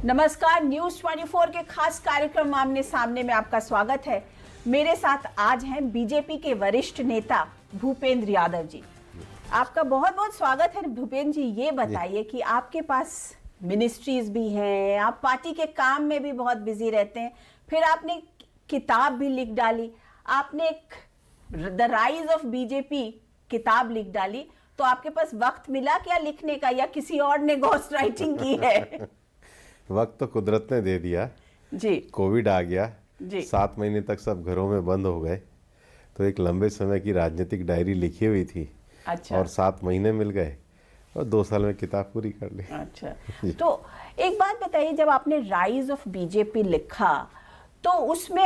नमस्कार, न्यूज 24 के खास कार्यक्रम आमने सामने में आपका स्वागत है। मेरे साथ आज हैं बीजेपी के वरिष्ठ नेता भूपेंद्र यादव जी। आपका बहुत बहुत स्वागत है भूपेंद्र जी। ये बताइए कि आपके पास मिनिस्ट्रीज भी हैं, आप पार्टी के काम में भी बहुत बिजी रहते हैं, फिर आपने किताब भी लिख डाली, आपने एक द राइज ऑफ बीजेपी किताब लिख डाली, तो आपके पास वक्त मिला क्या लिखने का, या किसी और ने घोस्ट राइटिंग की है? वक्त तो कुदरत ने दे दिया जी। कोविड आ गया जी। 7 महीने तक सब घरों में बंद हो गए, तो एक लंबे समय की राजनीतिक डायरी लिखी हुई थी। अच्छा। और 7 महीने मिल गए और 2 साल में किताब पूरी कर ली। अच्छा, तो एक बात बताइए, जब आपने राइज ऑफ बीजेपी लिखा तो उसमें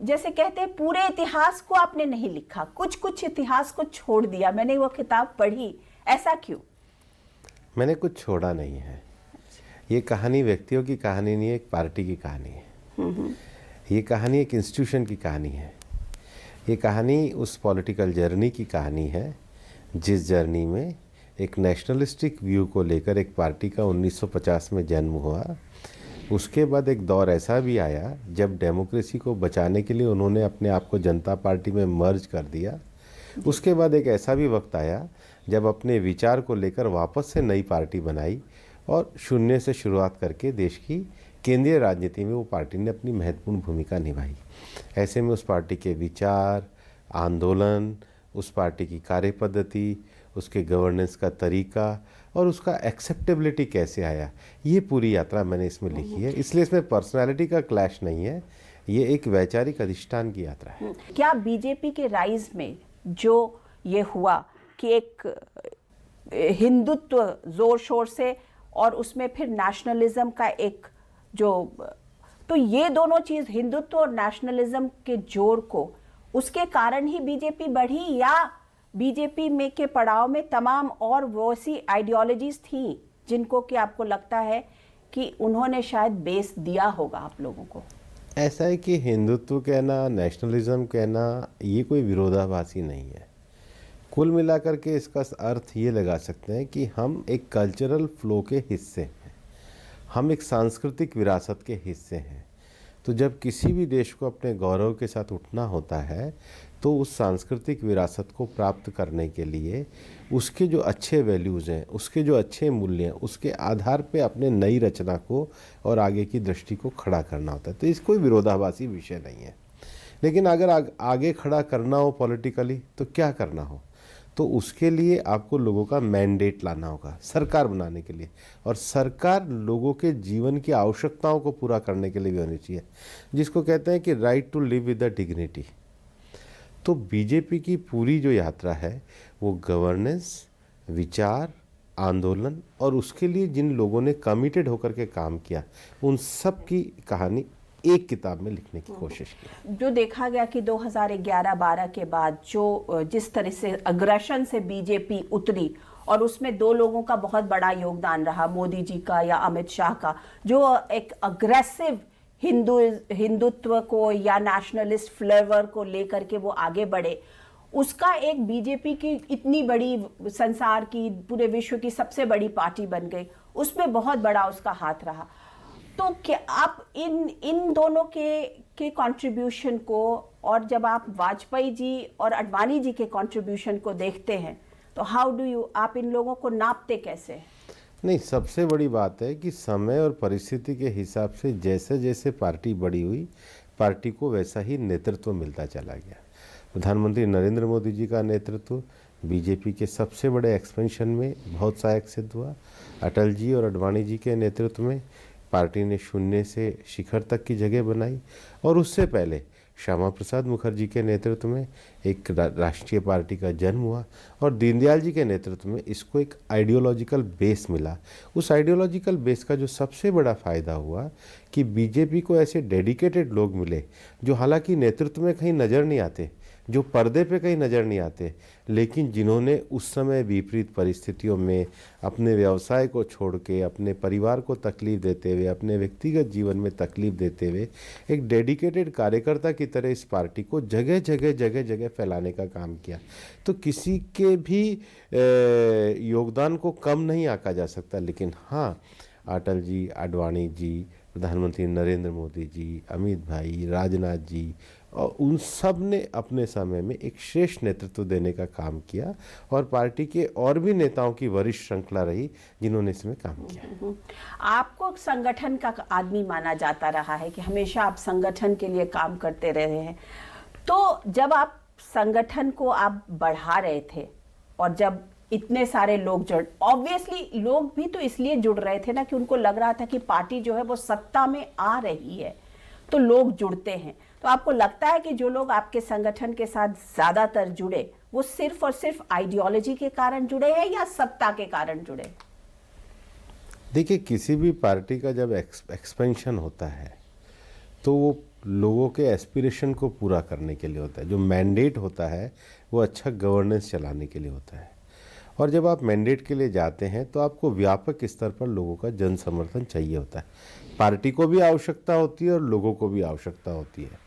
जैसे कहते हैं पूरे इतिहास को आपने नहीं लिखा, कुछ कुछ इतिहास को छोड़ दिया। मैंने वो किताब पढ़ी, ऐसा क्यों? मैंने कुछ छोड़ा नहीं है। ये कहानी व्यक्तियों की कहानी नहीं है, एक पार्टी की कहानी है। ये कहानी एक इंस्टीट्यूशन की कहानी है। ये कहानी उस पॉलिटिकल जर्नी की कहानी है जिस जर्नी में एक नेशनलिस्टिक व्यू को लेकर एक पार्टी का 1950 में जन्म हुआ। उसके बाद एक दौर ऐसा भी आया जब डेमोक्रेसी को बचाने के लिए उन्होंने अपने आप को जनता पार्टी में मर्ज कर दिया। उसके बाद एक ऐसा भी वक्त आया जब अपने विचार को लेकर वापस से नई पार्टी बनाई और शून्य से शुरुआत करके देश की केंद्रीय राजनीति में वो पार्टी ने अपनी महत्वपूर्ण भूमिका निभाई। ऐसे में उस पार्टी के विचार, आंदोलन, उस पार्टी की कार्यपद्धति, उसके गवर्नेंस का तरीका और उसका एक्सेप्टेबिलिटी कैसे आया, ये पूरी यात्रा मैंने इसमें लिखी है। इसलिए इसमें पर्सनालिटी का क्लैश नहीं है, ये एक वैचारिक अधिष्ठान की यात्रा है। क्या बीजेपी के राइज में जो ये हुआ कि एक हिंदुत्व जोर शोर से और उसमें फिर नेशनलिज्म का एक जो, तो ये दोनों चीज, हिंदुत्व और नेशनलिज्म के जोड़ को, उसके कारण ही बीजेपी बढ़ी, या बीजेपी में के पड़ाव में तमाम और वैसी आइडियोलॉजीज थी जिनको कि आपको लगता है कि उन्होंने शायद बेस दिया होगा आप लोगों को? ऐसा है कि हिंदुत्व कहना, नेशनलिज्म कहना, ये कोई विरोधाभासी नहीं है। कुल मिलाकर के इसका अर्थ ये लगा सकते हैं कि हम एक कल्चरल फ्लो के हिस्से हैं, हम एक सांस्कृतिक विरासत के हिस्से हैं। तो जब किसी भी देश को अपने गौरव के साथ उठना होता है तो उस सांस्कृतिक विरासत को प्राप्त करने के लिए उसके जो अच्छे वैल्यूज़ हैं, उसके जो अच्छे मूल्य हैं, उसके आधार पे अपने नई रचना को और आगे की दृष्टि को खड़ा करना होता है। तो इस कोई विरोधाभासी विषय नहीं है। लेकिन अगर आगे खड़ा करना हो पॉलिटिकली तो क्या करना हो, तो उसके लिए आपको लोगों का मैंडेट लाना होगा सरकार बनाने के लिए, और सरकार लोगों के जीवन की आवश्यकताओं को पूरा करने के लिए भी होनी चाहिए, जिसको कहते हैं कि right to live with the dignity. तो बीजेपी की पूरी जो यात्रा है वो गवर्नेंस, विचार, आंदोलन और उसके लिए जिन लोगों ने कमिटेड होकर के काम किया, उन सब की कहानी एक किताब में लिखने की कोशिश की। जो देखा गया कि 2011-12 के बाद जो जिस तरह से अग्रेशन से बीजेपी उतरी, और उसमें 2 लोगों का बहुत बड़ा योगदान रहा, मोदी जी का या अमित शाह का, जो एक अग्रेसिव हिंदुत्व को या नेशनलिस्ट फ्लेवर को लेकर के वो आगे बढ़े। उसका एक बीजेपी की इतनी बड़ी, संसार की, पूरे विश्व की सबसे बड़ी पार्टी बन गई, उसमें बहुत बड़ा उसका हाथ रहा। तो क्या आप इन दोनों के कंट्रीब्यूशन को, और जब आप वाजपेयी जी और अडवाणी जी के कंट्रीब्यूशन को देखते हैं, तो हाउ डू यू, आप इन लोगों को नापते कैसे? नहीं, सबसे बड़ी बात है कि समय और परिस्थिति के हिसाब से जैसे जैसे पार्टी बड़ी हुई, पार्टी को वैसा ही नेतृत्व मिलता चला गया। प्रधानमंत्री नरेंद्र मोदी जी का नेतृत्व बीजेपी के सबसे बड़े एक्सपेंशन में बहुत सहायक सिद्ध हुआ। अटल जी और अडवाणी जी के नेतृत्व में पार्टी ने शून्य से शिखर तक की जगह बनाई, और उससे पहले श्यामा प्रसाद मुखर्जी के नेतृत्व में एक राष्ट्रीय पार्टी का जन्म हुआ, और दीनदयाल जी के नेतृत्व में इसको एक आइडियोलॉजिकल बेस मिला। उस आइडियोलॉजिकल बेस का जो सबसे बड़ा फ़ायदा हुआ कि बीजेपी को ऐसे डेडिकेटेड लोग मिले जो हालांकि नेतृत्व में कहीं नज़र नहीं आते, जो पर्दे पे कहीं नज़र नहीं आते, लेकिन जिन्होंने उस समय विपरीत परिस्थितियों में अपने व्यवसाय को छोड़ के, अपने परिवार को तकलीफ़ देते हुए, अपने व्यक्तिगत जीवन में तकलीफ़ देते हुए एक डेडिकेटेड कार्यकर्ता की तरह इस पार्टी को जगह जगह फैलाने का काम किया। तो किसी के भी योगदान को कम नहीं आंका जा सकता, लेकिन हाँ, अटल जी, आडवाणी जी, प्रधानमंत्री नरेंद्र मोदी जी, अमित भाई, राजनाथ जी, और उन सब ने अपने समय में एक श्रेष्ठ नेतृत्व देने का काम किया, और पार्टी के और भी नेताओं की वरिष्ठ श्रृंखला रही जिन्होंने इसमें काम किया। आपको संगठन का आदमी माना जाता रहा है कि हमेशा आप संगठन के लिए काम करते रहे हैं, तो जब आप संगठन को आप बढ़ा रहे थे और जब इतने सारे लोग ऑब्वियसली लोग भी तो इसलिए जुड़ रहे थे ना कि उनको लग रहा था कि पार्टी जो है वो सत्ता में आ रही है, तो लोग जुड़ते हैं। तो आपको लगता है कि जो लोग आपके संगठन के साथ ज्यादातर जुड़े वो सिर्फ और सिर्फ आइडियोलॉजी के कारण जुड़े हैं या सत्ता के कारण जुड़े? देखिए, किसी भी पार्टी का जब एक्सपेंशन होता है तो वो लोगों के एस्पिरेशन को पूरा करने के लिए होता है। जो मैंडेट होता है वो अच्छा गवर्नेंस चलाने के लिए होता है, और जब आप मैंडेट के लिए जाते हैं तो आपको व्यापक स्तर पर लोगों का जन समर्थन चाहिए होता है। पार्टी को भी आवश्यकता होती है और लोगों को भी आवश्यकता होती है,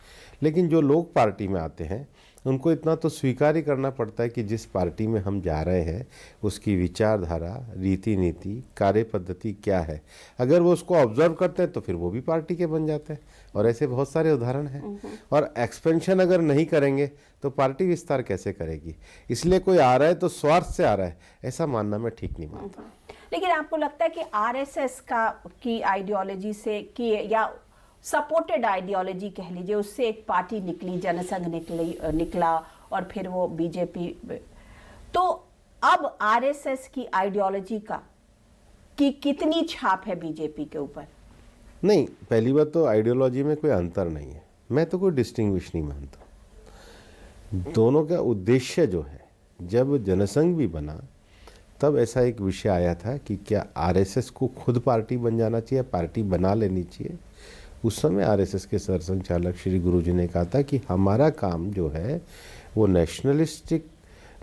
लेकिन जो लोग पार्टी में आते हैं उनको इतना तो स्वीकार ही करना पड़ता है कि जिस पार्टी में हम जा रहे हैं उसकी विचारधारा, रीति नीति, कार्य पद्धति क्या है। अगर वो उसको ऑब्जर्व करते हैं तो फिर वो भी पार्टी के बन जाते हैं, और ऐसे बहुत सारे उदाहरण हैं। और एक्सपेंशन अगर नहीं करेंगे तो पार्टी विस्तार कैसे करेगी? इसलिए कोई आ रहा है तो स्वार्थ से आ रहा है, ऐसा मानना मैं ठीक नहीं मानता। लेकिन आपको लगता है कि आरएसएस की आइडियोलॉजी से कि या सपोर्टेड आइडियोलॉजी कह लीजिए, उससे एक पार्टी निकली, जनसंघ निकला और फिर वो बीजेपी, तो अब आरएसएस की आइडियोलॉजी की कितनी छाप है बीजेपी के ऊपर? नहीं, पहली बात तो आइडियोलॉजी में कोई अंतर नहीं है, मैं तो कोई डिस्टिंग्विश नहीं मानता। दोनों का उद्देश्य जो है, जब जनसंघ भी बना तब ऐसा एक विषय आया था कि क्या आरएसएस को खुद पार्टी बन जाना चाहिए, पार्टी बना लेनी चाहिए। उस समय आरएसएस के सरसंघचालक श्री गुरुजी ने कहा था कि हमारा काम जो है वो नेशनलिस्टिक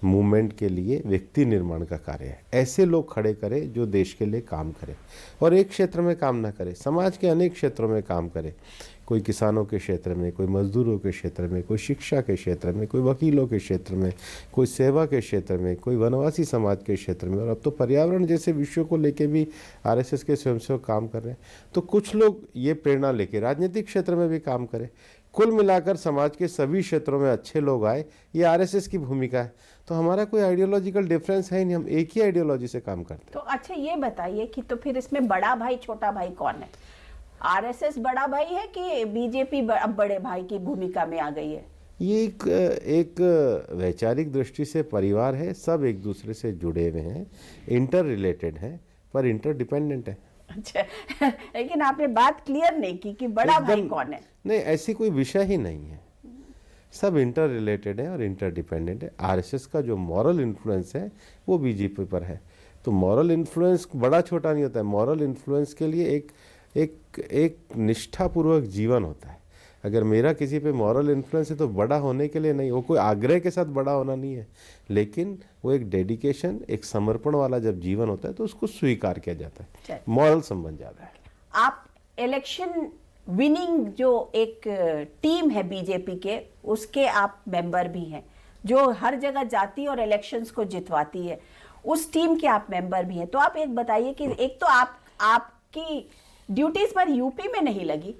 मूवमेंट के लिए व्यक्ति निर्माण का कार्य है। ऐसे लोग खड़े करें जो देश के लिए काम करे, और एक क्षेत्र में काम ना करे, समाज के अनेक क्षेत्रों में काम करे। कोई किसानों के क्षेत्र में, कोई मजदूरों के क्षेत्र में, कोई शिक्षा के क्षेत्र में, कोई वकीलों के क्षेत्र में, कोई सेवा के क्षेत्र में, कोई वनवासी समाज के क्षेत्र में, और अब तो पर्यावरण जैसे विषयों को लेके भी आरएसएस के स्वयंसेवक काम कर रहे हैं। तो कुछ लोग ये प्रेरणा लेके राजनीतिक क्षेत्र में भी काम करें। कुल मिलाकर समाज के सभी क्षेत्रों में अच्छे लोग आए, ये आरएसएस की भूमिका है। तो हमारा कोई आइडियोलॉजिकल डिफरेंस है नहीं, हम एक ही आइडियोलॉजी से काम करते हैं। तो अच्छा ये बताइए कि तो फिर इसमें बड़ा भाई छोटा भाई कौन है? आरएसएस बड़ा भाई है कि बीजेपी अब बड़े भाई की भूमिका में आ गई है? ये एक वैचारिक दृष्टि से परिवार है, सब एक दूसरे से जुड़े हुए हैं, इंटर रिलेटेड हैं, पर इंटर डिपेंडेंट है। अच्छा, लेकिन आपने बात क्लियर नहीं की कि बड़ा भाई कौन है। नहीं, ऐसी कोई विषय ही नहीं है, सब इंटर रिलेटेड है और इंटर डिपेंडेंट है। आरएसएस का जो मॉरल इन्फ्लुएंस है वो बीजेपी पर है। तो मॉरल इन्फ्लुएंस बड़ा छोटा नहीं होता है, मॉरल इन्फ्लुएंस के लिए एक निष्ठापूर्वक जीवन होता है। अगर मेरा किसी पे मॉरल इन्फ्लुएंस है तो बड़ा होने के लिए नहीं, वो कोई आग्रह के साथ बड़ा होना नहीं है, लेकिन वो एक डेडिकेशन, एक समर्पण वाला जब जीवन होता है तो उसको स्वीकार किया जाता है। मॉरल संबंध ज्यादा है। आप इलेक्शन विनिंग जो एक टीम है बीजेपी के, उसके आप मेंबर भी हैं, जो हर जगह जाती और इलेक्शंस को जितवाती है, उस टीम के आप मेंबर भी हैं। तो आप एक बताइए कि एक तो आपकी ड्यूटीज पर यूपी में नहीं लगी,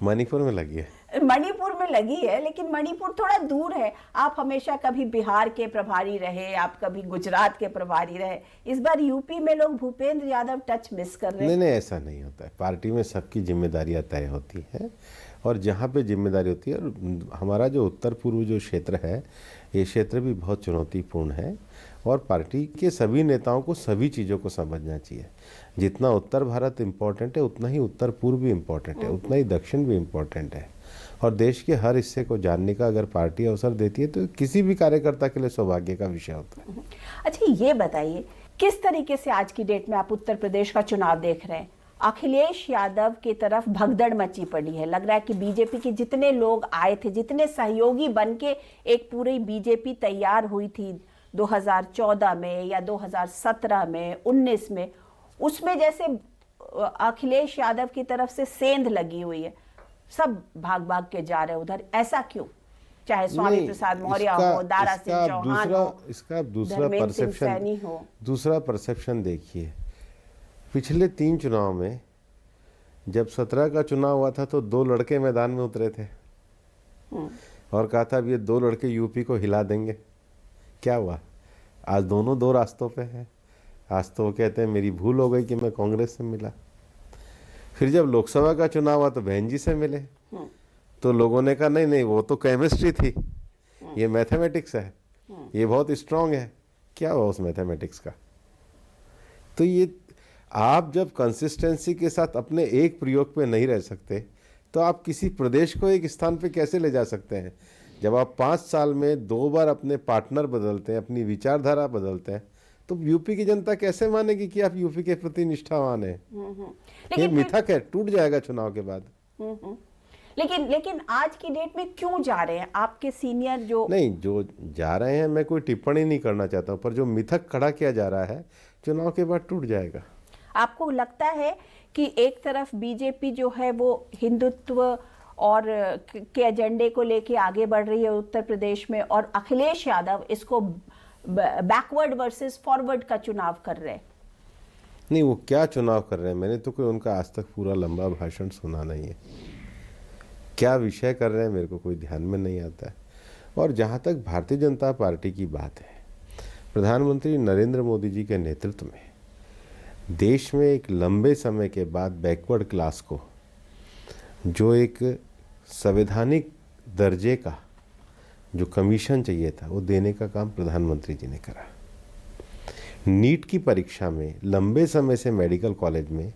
मणिपुर में लगी है। मणिपुर में लगी है, लेकिन मणिपुर थोड़ा दूर है। आप हमेशा कभी बिहार के प्रभारी रहे, आप कभी गुजरात के प्रभारी रहे, इस बार यूपी में लोग भूपेंद्र यादव टच मिस कर रहे हैं। नहीं, ऐसा नहीं होता है। पार्टी में सबकी जिम्मेदारियां तय होती हैं, और जहाँ पे जिम्मेदारी होती है, और हमारा जो उत्तर पूर्व जो क्षेत्र है, ये क्षेत्र भी बहुत चुनौतीपूर्ण है, और पार्टी के सभी नेताओं को सभी चीज़ों को समझना चाहिए। जितना उत्तर भारत इम्पोर्टेंट है उतना ही उत्तर पूर्व भी इम्पोर्टेंट है, उतना ही दक्षिण भी इम्पोर्टेंट है, और देश के हर हिस्से को जानने का अगर पार्टी अवसर देती है तो किसी भी कार्यकर्ता के लिए सौभाग्य का विषय होता है। अच्छा ये बताइए, किस तरीके से आज की डेट में आप उत्तर प्रदेश का चुनाव देख रहे हैं? अखिलेश यादव की तरफ भगदड़ मची पड़ी है। लग रहा है कि बीजेपी के जितने लोग आए थे, जितने सहयोगी बन के एक पूरी बीजेपी तैयार हुई थी 2014 में या 2017 में, 19 में, उसमें जैसे अखिलेश यादव की तरफ से सेंध लगी हुई है, सब भाग भाग के जा रहे उधर। ऐसा क्यों? चाहे स्वामी प्रसाद मौर्य हो, दारा सिंह चौहान हो, इसका धर्मेंद्र सिंह सैनी हो। दूसरा परसेप्शन देखिए, पिछले 3 चुनाव में जब 17 का चुनाव हुआ था तो 2 लड़के मैदान में उतरे थे और कहा था अब ये 2 लड़के यूपी को हिला देंगे। क्या हुआ? आज दोनों 2 रास्तों पे हैं। आज तो वो कहते हैं मेरी भूल हो गई कि मैं कांग्रेस से मिला। फिर जब लोकसभा का चुनाव हुआ तो बहन जी से मिले तो लोगों ने कहा नहीं नहीं वो तो केमिस्ट्री थी, ये मैथमेटिक्स है, ये बहुत स्ट्रांग है। क्या हुआ उस मैथमेटिक्स का? तो ये आप जब कंसिस्टेंसी के साथ अपने एक प्रयोग पे नहीं रह सकते तो आप किसी प्रदेश को एक स्थान पे कैसे ले जा सकते हैं? जब आप 5 साल में 2 बार अपने पार्टनर बदलते हैं, अपनी विचारधारा बदलते हैं, तो यूपी की जनता कैसे मानेगी कि आप यूपी के प्रति निष्ठावान हैं? ये मिथक है, टूट जाएगा चुनाव के बाद। लेकिन आज की डेट में क्यों जा रहे हैं आपके सीनियर जो जो जा रहे हैं, मैं कोई टिप्पणी नहीं करना चाहता हूँ, पर जो मिथक खड़ा किया जा रहा है चुनाव के बाद टूट जाएगा। आपको लगता है कि एक तरफ बीजेपी जो है वो हिंदुत्व और के एजेंडे को लेके आगे बढ़ रही है उत्तर प्रदेश में, और अखिलेश यादव इसको बैकवर्ड वर्सेस फॉरवर्ड का चुनाव कर रहे हैं? नहीं, वो क्या चुनाव कर रहे हैं, मैंने तो कोई उनका आज तक पूरा लंबा भाषण सुना नहीं है। क्या विषय कर रहे हैं मेरे को कोई ध्यान में नहीं आता है। और जहाँ तक भारतीय जनता पार्टी की बात है, प्रधानमंत्री नरेंद्र मोदी जी के नेतृत्व में देश में एक लंबे समय के बाद बैकवर्ड क्लास को जो एक संवैधानिक दर्जे का जो कमीशन चाहिए था वो देने का काम प्रधानमंत्री जी ने करा। नीट की परीक्षा में लंबे समय से मेडिकल कॉलेज में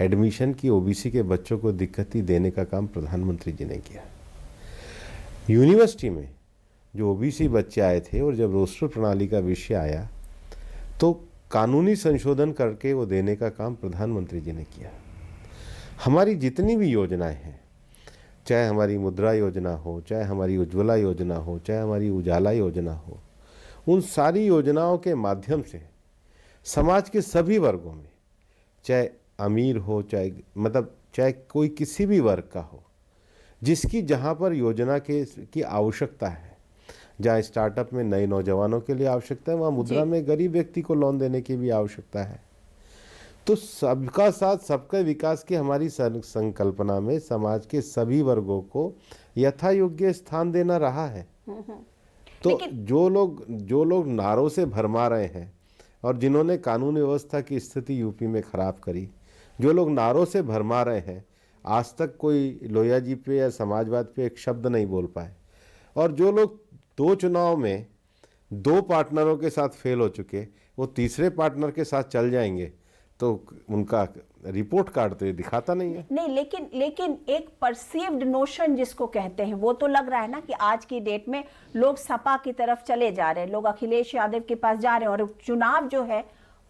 एडमिशन की ओबीसी के बच्चों को दिक्कत देने का काम प्रधानमंत्री जी ने किया। यूनिवर्सिटी में जो ओबीसी बच्चे आए थे और जब रोस्टर प्रणाली का विषय आया तो कानूनी संशोधन करके वो देने का काम प्रधानमंत्री जी ने किया। हमारी जितनी भी योजनाएं हैं, चाहे हमारी मुद्रा योजना हो, चाहे हमारी उज्ज्वला योजना हो, चाहे हमारी उजाला योजना हो, उन सारी योजनाओं के माध्यम से समाज के सभी वर्गों में, चाहे अमीर हो चाहे कोई किसी भी वर्ग का हो, जिसकी जहाँ पर योजना की आवश्यकता है, जहाँ स्टार्टअप में नए नौजवानों के लिए आवश्यकता है, वहाँ मुद्रा में गरीब व्यक्ति को लोन देने की भी आवश्यकता है। तो सबका साथ सबका विकास की हमारी संकल्पना में समाज के सभी वर्गों को यथा योग्य स्थान देना रहा है। तो जो लोग नारों से भरमा रहे हैं और जिन्होंने कानून व्यवस्था की स्थिति यूपी में खराब करी, जो लोग नारों से भरमा रहे हैं, आज तक कोई लोहिया जी पे या समाजवाद पे एक शब्द नहीं बोल पाए, और जो लोग 2 चुनाव में 2 पार्टनरों के साथ फेल हो चुके, वो तीसरे पार्टनर के साथ चल जाएंगे, तो उनका रिपोर्ट कार्ड तो ये दिखाता नहीं है। नहीं, लेकिन एक परसीव्ड नोशन जिसको कहते हैं वो तो लग रहा है ना कि आज की डेट में लोग सपा की तरफ चले जा रहे हैं, लोग अखिलेश यादव के पास जा रहे हैं, और चुनाव जो है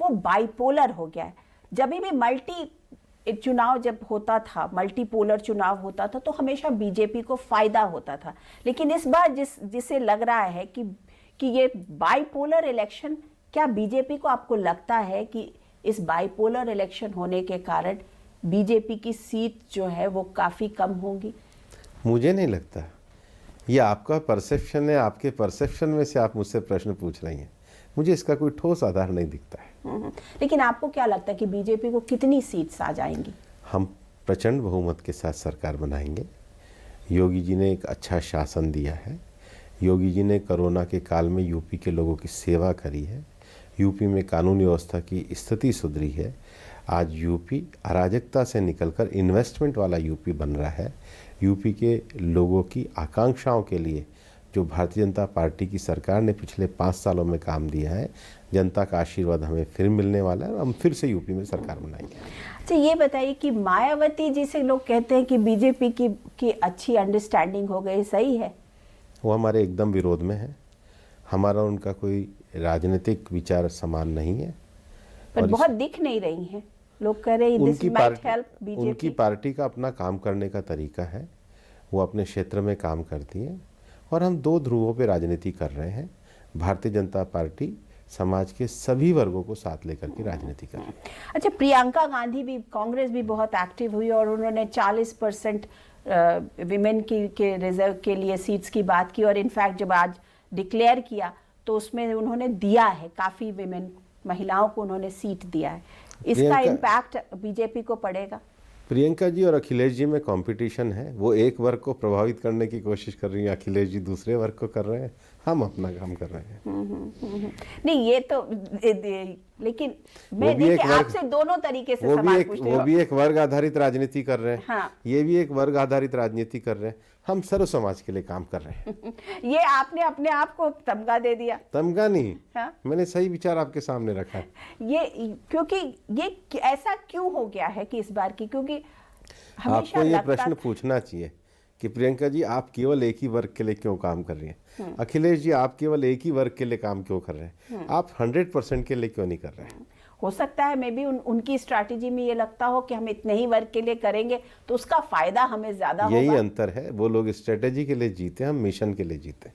वो बाइपोलर हो गया है। जब भी चुनाव जब होता था, मल्टीपोलर चुनाव होता था, तो हमेशा बीजेपी को फायदा होता था। लेकिन इस बार जिसे लग रहा है कि ये बाइपोलर इलेक्शन, क्या बीजेपी को, आपको लगता है कि इस बाइपोलर इलेक्शन होने के कारण बीजेपी की सीट जो है वो काफी कम होगी? मुझे नहीं लगता। ये आपका परसेप्शन है, आपके परसेप्शन में से आप मुझसे प्रश्न पूछ रही हैं। मुझे इसका कोई ठोस आधार नहीं दिखता है। लेकिन आपको क्या लगता है कि बीजेपी को कितनी सीट्स आ जाएंगी? हम प्रचंड बहुमत के साथ सरकार बनाएंगे। योगी जी ने एक अच्छा शासन दिया है। योगी जी ने कोरोना के काल में यूपी के लोगों की सेवा करी है। यूपी में कानून व्यवस्था की स्थिति सुधरी है। आज यूपी अराजकता से निकलकर इन्वेस्टमेंट वाला यूपी बन रहा है। यूपी के लोगों की आकांक्षाओं के लिए जो भारतीय जनता पार्टी की सरकार ने पिछले 5 सालों में काम दिया है, जनता का आशीर्वाद हमें फिर मिलने वाला है। हम फिर से यूपी में सरकार बनाएंगे। अच्छा, ये बताइए कि मायावती जी से लोग कहते हैं कि बीजेपी की अच्छी अंडरस्टैंडिंग हो गई, सही है? वो हमारे एकदम विरोध में है। हमारा उनका कोई राजनीतिक विचार समान नहीं है, पर बहुत दिख नहीं रही हैं। लोग कह रहे हैं उनकी पार्टी का अपना काम करने का तरीका है। वो अपने क्षेत्र में काम करती है और हम 2 ध्रुवों पे राजनीति कर रहे हैं। भारतीय जनता पार्टी समाज के सभी वर्गों को साथ लेकर के राजनीति कर रही है। अच्छा, प्रियंका गांधी भी, कांग्रेस भी बहुत एक्टिव हुई और उन्होंने 40% विमेन के रिजर्व के लिए सीट्स की बात की, और इनफैक्ट जब आज डिक्लेयर किया तो उसमें उन्होंने दिया है काफ़ी विमेन महिलाओं को उन्होंने सीट दिया है, इसका प्रियंका- इम्पैक्ट बीजेपी को पड़ेगा? प्रियंका जी और अखिलेश जी में कंपटीशन है। वो एक वर्ग को प्रभावित करने की कोशिश कर रही हैं, अखिलेश जी दूसरे वर्ग को कर रहे हैं, हम अपना काम कर रहे हैं। नहीं, ये तो लेकिन मैं भी एक देखिए वर्ग- आपसे दोनों तरीके से सवाल पूछ रही वो हूँ। भी एक वर्ग आधारित राजनीति कर रहे हैं। हाँ। ये भी एक वर्ग आधारित राजनीति कर रहे हैं। हम सर्व समाज के लिए काम कर रहे हैं। ये आपने अपने आप को तमगा दे दिया। तमगा नहीं, हाँ? मैंने सही विचार आपके सामने रखा है। ये क्योंकि ये ऐसा क्यों हो गया है कि इस बार की, क्योंकि हमेशा आपको ये लगता प्रश्न पूछना चाहिए कि प्रियंका जी आप केवल एक ही वर्ग के लिए क्यों काम कर रही हैं, अखिलेश जी आप केवल एक ही वर्ग के लिए काम क्यों कर रहे हैं, आप 100% के लिए क्यों नहीं कर रहे हैं। हो सकता है मे बी उनकी स्ट्रैटेजी में ये लगता हो कि हम इतने ही वर्ग के लिए करेंगे तो उसका फायदा हमें ज्यादा यही होगा। अंतर है, वो लोग स्ट्रेटेजी के लिए जीते, हम मिशन के लिए जीते।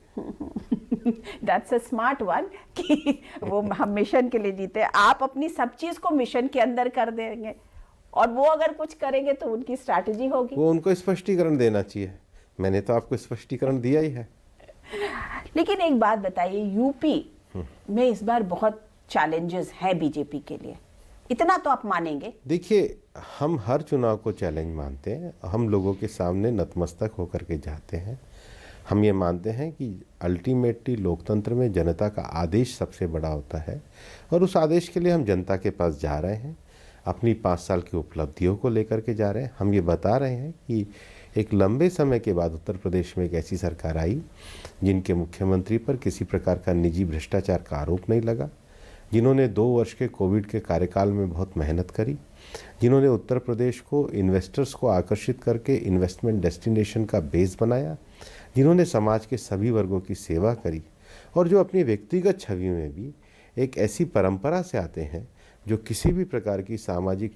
दैट्स अ स्मार्ट वन कि वो हम मिशन के लिए जीते, आप अपनी सब चीज को मिशन के अंदर कर देंगे और वो अगर कुछ करेंगे तो उनकी स्ट्रैटेजी होगी। वो उनको स्पष्टीकरण देना चाहिए, मैंने तो आपको स्पष्टीकरण दिया ही है। लेकिन एक बात बताइए, यूपी में इस बार बहुत चैलेंजेस है बीजेपी के लिए, इतना तो आप मानेंगे? देखिए, हम हर चुनाव को चैलेंज मानते हैं, हम लोगों के सामने नतमस्तक होकर के जाते हैं। हम ये मानते हैं कि अल्टीमेटली लोकतंत्र में जनता का आदेश सबसे बड़ा होता है और उस आदेश के लिए हम जनता के पास जा रहे हैं, अपनी 5 साल की उपलब्धियों को लेकर के जा रहे हैं। हम ये बता रहे हैं कि एक लंबे समय के बाद उत्तर प्रदेश में एक ऐसी सरकार आई जिनके मुख्यमंत्री पर किसी प्रकार का निजी भ्रष्टाचार का आरोप नहीं लगा, जिन्होंने 2 वर्ष के कोविड के कार्यकाल में बहुत मेहनत करी, जिन्होंने उत्तर प्रदेश को इन्वेस्टर्स को आकर्षित करके इन्वेस्टमेंट डेस्टिनेशन का बेस बनाया, जिन्होंने समाज के सभी वर्गों की सेवा करी और जो अपनी व्यक्तिगत छवि में भी एक ऐसी परंपरा से आते हैं जो किसी भी प्रकार की सामाजिक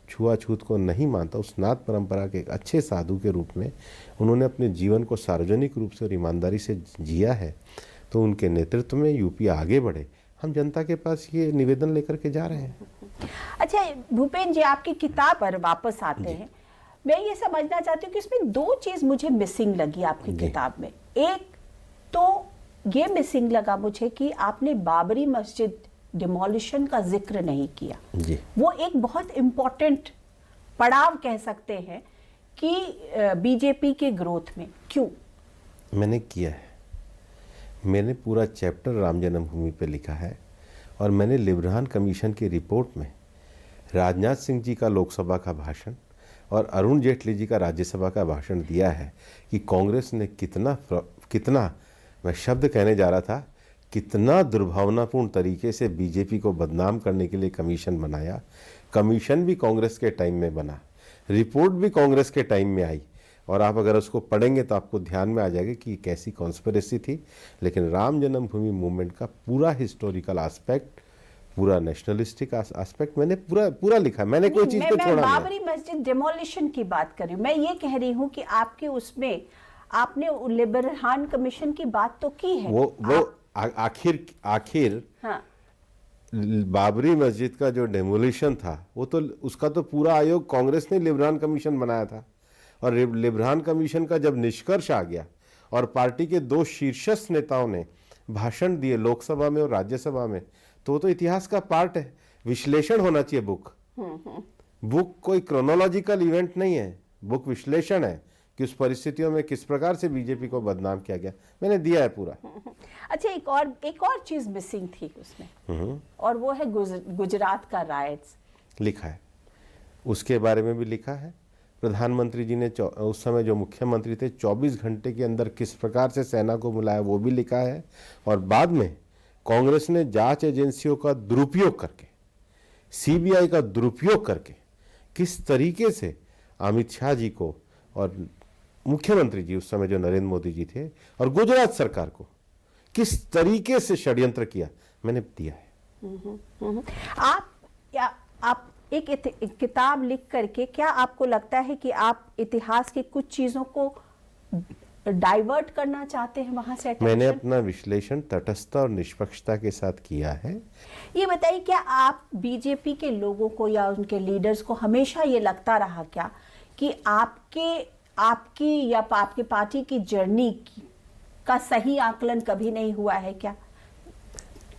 छुआछूत को नहीं मानता, उस नाथ परंपरा के एक अच्छे साधु के रूप में उन्होंने अपने जीवन को सार्वजनिक रूप से और ईमानदारी से जिया है। तो उनके नेतृत्व में यूपी आगे बढ़े, हम जनता के पास ये निवेदन लेकर के जा रहे हैं। अच्छा भूपेन जी, आपकी किताब पर वापस आते हैं, मैं ये समझना चाहती हूँ कि इसमें 2 चीज मुझे मिसिंग लगी आपकी किताब में। एक तो ये मिसिंग लगा मुझे कि आपने बाबरी मस्जिद डिमोलिशन का जिक्र नहीं किया जी। वो एक बहुत इंपॉर्टेंट पड़ाव कह सकते हैं कि बीजेपी के ग्रोथ में। क्यों? मैंने किया है, मैंने पूरा चैप्टर राम जन्मभूमि पे लिखा है और मैंने लिब्रान कमीशन की रिपोर्ट में राजनाथ सिंह जी का लोकसभा का भाषण और अरुण जेटली जी का राज्यसभा का भाषण दिया है कि कांग्रेस ने कितना मैं शब्द कहने जा रहा था, कितना दुर्भावनापूर्ण तरीके से बीजेपी को बदनाम करने के लिए कमीशन बनाया। कमीशन भी कांग्रेस के टाइम में बना, रिपोर्ट भी कांग्रेस के टाइम में आई और आप अगर उसको पढ़ेंगे तो आपको ध्यान में आ जाएगा कि कैसी कॉन्स्पिरेसी थी। लेकिन राम जन्मभूमि मूवमेंट का पूरा हिस्टोरिकल एस्पेक्ट, पूरा नेशनलिस्टिक एस्पेक्ट मैंने पूरा लिखा, मैंने कोई चीज को छोड़ा नहीं। बाबरी मस्जिद डिमोलिशन की बात कर रही हूँ, मैं ये कह रही हूँ कि आपके उसमें आपने लिबरहान कमीशन की बात तो की है। वो आखिर हाँ। बाबरी मस्जिद का जो डेमोलिशन था वो तो उसका तो पूरा आयोग कांग्रेस ने लिबरान कमीशन बनाया था और लिबरान कमीशन का जब निष्कर्ष आ गया और पार्टी के 2 शीर्षस्थ नेताओं ने भाषण दिए लोकसभा में और राज्यसभा में, तो इतिहास का पार्ट है। विश्लेषण होना चाहिए बुक कोई क्रोनोलॉजिकल इवेंट नहीं है, बुक विश्लेषण है कि उस परिस्थितियों में किस प्रकार से बीजेपी को बदनाम किया गया, मैंने दिया है पूरा। अच्छा एक और चीज मिसिंग थी उसमें और वो है गुजरात का राइट्स लिखा है, उसके बारे में भी लिखा है। प्रधानमंत्री जी ने उस समय जो मुख्यमंत्री थे 24 घंटे के अंदर किस प्रकार से सेना को बुलाया वो भी लिखा है और बाद में कांग्रेस ने जांच एजेंसियों का दुरुपयोग करके, सीबीआई का दुरुपयोग करके किस तरीके से अमित शाह जी को और मुख्यमंत्री जी उस समय जो नरेंद्र मोदी जी थे और गुजरात सरकार को किस तरीके से षड्यंत्र किया, मैंने दिया है। आप एक किताब लिख करके क्या आपको लगता है कि आप इतिहास की कुछ चीजों को डाइवर्ट करना चाहते हैं वहां से? मैंने अपना विश्लेषण तटस्थता और निष्पक्षता के साथ किया है। ये बताइए, क्या आप बीजेपी के लोगों को या उनके लीडर्स को हमेशा ये लगता रहा क्या कि आपकी या आपकी पार्टी की जर्नी का सही आकलन कभी नहीं हुआ है क्या?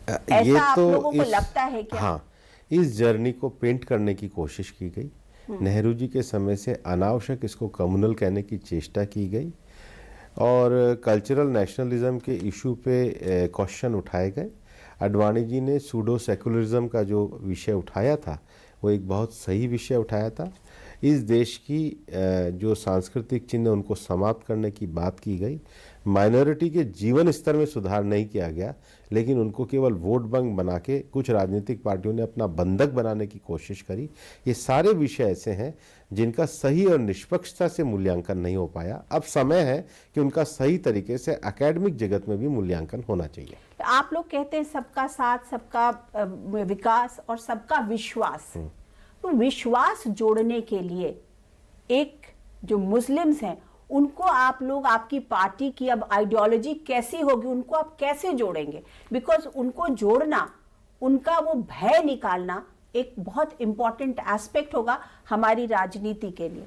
ऐसा आप लोगों को लगता है क्या? हाँ, इस जर्नी को पेंट करने की कोशिश की गई। नेहरू जी के समय से अनावश्यक इसको कम्युनल कहने की चेष्टा की गई और कल्चरल नेशनलिज्म के इशू पे क्वेश्चन उठाए गए। अडवाणी जी ने सूडो सेकुलरिज्म का जो विषय उठाया था वो एक बहुत सही विषय उठाया था। इस देश की जो सांस्कृतिक चिन्ह उनको समाप्त करने की बात की गई। माइनॉरिटी के जीवन स्तर में सुधार नहीं किया गया, लेकिन उनको केवल वोट बैंक बना के कुछ राजनीतिक पार्टियों ने अपना बंधक बनाने की कोशिश करी। ये सारे विषय ऐसे हैं जिनका सही और निष्पक्षता से मूल्यांकन नहीं हो पाया। अब समय है कि उनका सही तरीके से एकेडमिक जगत में भी मूल्यांकन होना चाहिए। आप लोग कहते हैं सबका साथ, सबका विकास और सबका विश्वास। तो विश्वास जोड़ने के लिए एक जो मुस्लिम्स हैं उनको आप लोग, आपकी पार्टी की अब आइडियोलॉजी कैसी होगी, उनको आप कैसे जोड़ेंगे? बिकॉज उनको जोड़ना, उनका वो भय निकालना एक बहुत इंपॉर्टेंट एस्पेक्ट होगा हमारी राजनीति के लिए।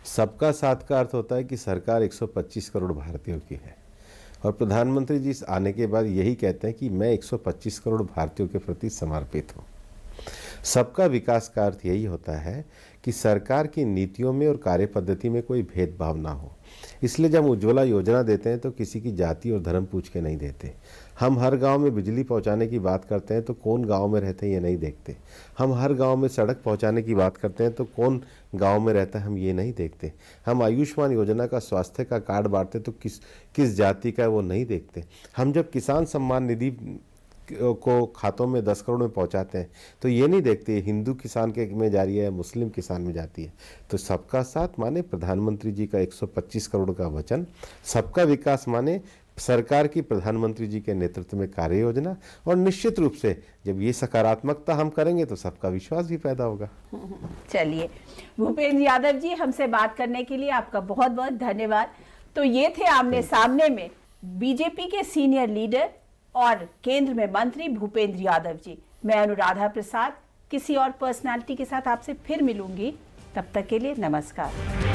सबका साथ का अर्थ होता है कि सरकार 125 करोड़ भारतीयों की है और प्रधानमंत्री जी आने के बाद यही कहते हैं कि मैं 125 करोड़ भारतीयों के प्रति समर्पित हूँ। सबका विकास का अर्थ यही होता है कि सरकार की नीतियों में और कार्य पद्धति में कोई भेदभाव ना हो। इसलिए जब हम उज्ज्वला योजना देते हैं तो किसी की जाति और धर्म पूछ के नहीं देते। हम हर गांव में बिजली पहुंचाने की बात करते हैं तो कौन गांव में रहते हैं ये नहीं देखते। हम हर गांव में सड़क पहुंचाने की बात करते हैं तो कौन गांव में रहता है हम ये नहीं देखते। हम आयुष्मान योजना का स्वास्थ्य का कार्ड बांटते तो किस जाति का है वो नहीं देखते। हम जब किसान सम्मान निधि को खातों में 10 करोड़ में पहुंचाते हैं तो ये नहीं देखते हिंदू किसान के में जा रही है, मुस्लिम किसान में जाती है। तो सबका साथ माने प्रधानमंत्री जी का 125 करोड़ का वचन, सबका विकास माने सरकार की प्रधानमंत्री जी के नेतृत्व में कार्य योजना, और निश्चित रूप से जब ये सकारात्मकता हम करेंगे तो सबका विश्वास भी पैदा होगा। चलिए, भूपेंद्र यादव जी, हमसे बात करने के लिए आपका बहुत बहुत धन्यवाद। तो ये थे आमने सामने में बीजेपी के सीनियर लीडर और केंद्र में मंत्री भूपेंद्र यादव जी। मैं अनुराधा प्रसाद किसी और पर्सनालिटी के साथ आपसे फिर मिलूंगी। तब तक के लिए नमस्कार।